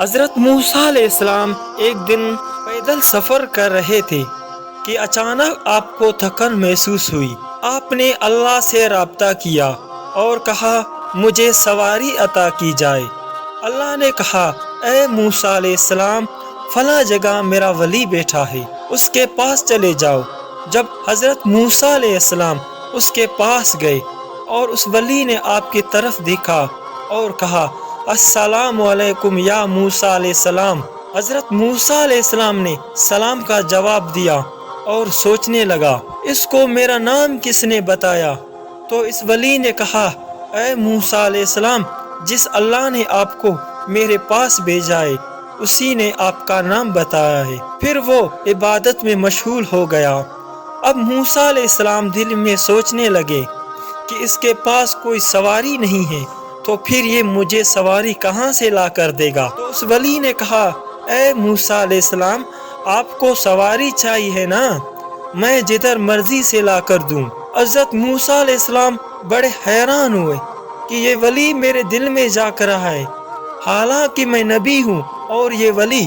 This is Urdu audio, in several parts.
حضرت موسیٰ علیہ السلام ایک دن پیدل سفر کر رہے تھے کہ اچانک آپ کو تھکن محسوس ہوئی۔ آپ نے اللہ سے رابطہ کیا اور کہا مجھے سواری عطا کی جائے۔ اللہ نے کہا اے موسیٰ علیہ السلام فلاں جگہ میرا ولی بیٹھا ہے، اس کے پاس چلے جاؤ۔ جب حضرت موسیٰ علیہ السلام اس کے پاس گئے اور اس ولی نے آپ کی طرف دیکھا اور کہا السلام علیکم یا موسیٰ علیہ السلام۔ حضرت موسیٰ علیہ السلام نے سلام کا جواب دیا اور سوچنے لگا اس کو میرا نام کس نے بتایا؟ تو اس ولی نے کہا اے موسیٰ علیہ السلام جس اللہ نے آپ کو میرے پاس بھیجا ہے اسی نے آپ کا نام بتایا ہے۔ پھر وہ عبادت میں مشغول ہو گیا۔ اب موسیٰ علیہ السلام دل میں سوچنے لگے کہ اس کے پاس کوئی سواری نہیں ہے تو پھر یہ مجھے سواری کہاں سے لا کر دے گا؟ تو اس ولی نے کہا اے موسیٰ علیہ السلام آپ کو سواری چاہیے نا، میں جدھر مرضی سے لا کر دوں۔ حضرت موسیٰ علیہ السلام بڑے حیران ہوئے کہ یہ ولی میرے دل میں جا کر رہا ہے، حالانکہ میں نبی ہوں اور یہ ولی۔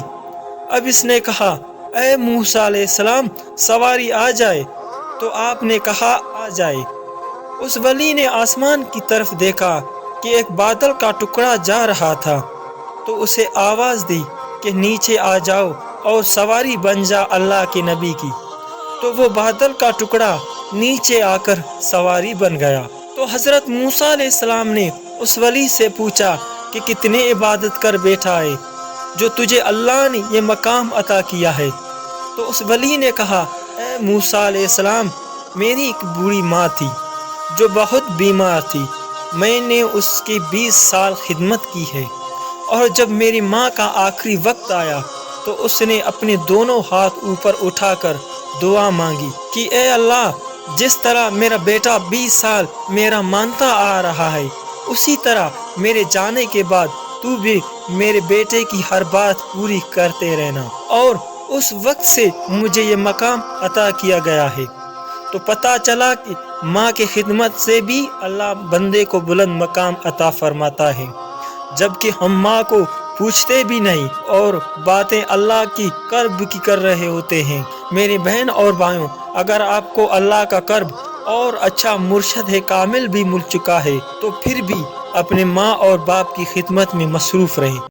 اب اس نے کہا اے موسیٰ علیہ السلام سواری آ جائے، تو آپ نے کہا آ جائے۔ اس ولی نے آسمان کی طرف دیکھا کہ ایک بادل کا ٹکڑا جا رہا تھا، تو اسے آواز دی کہ نیچے آ جاؤ اور سواری بن جا اللہ کے نبی کی۔ تو وہ بادل کا ٹکڑا نیچے آ کر سواری بن گیا۔ تو حضرت موسیٰ علیہ السلام نے اس ولی سے پوچھا کہ کتنے عبادت کر بیٹھا ہے جو تجھے اللہ نے یہ مقام عطا کیا ہے؟ تو اس ولی نے کہا اے موسیٰ علیہ السلام میری ایک بوڑھی ماں تھی جو بہت بیمار تھی، میں نے اس کی 20 سال خدمت کی ہے، اور جب میری ماں کا آخری وقت آیا تو اس نے اپنے دونوں ہاتھ اوپر اٹھا کر دعا مانگی کہ اے اللہ جس طرح میرا بیٹا 20 سال میرا مانتا آ رہا ہے اسی طرح میرے جانے کے بعد تو بھی میرے بیٹے کی ہر بات پوری کرتے رہنا، اور اس وقت سے مجھے یہ مقام عطا کیا گیا ہے۔ تو پتہ چلا کہ ماں کی خدمت سے بھی اللہ بندے کو بلند مقام عطا فرماتا ہے، جبکہ ہم ماں کو پوچھتے بھی نہیں اور باتیں اللہ کی قرب کی کر رہے ہوتے ہیں۔ میری بہن اور بھائیوں، اگر آپ کو اللہ کا قرب اور اچھا مرشد ہے کامل بھی مل چکا ہے تو پھر بھی اپنے ماں اور باپ کی خدمت میں مصروف رہیں۔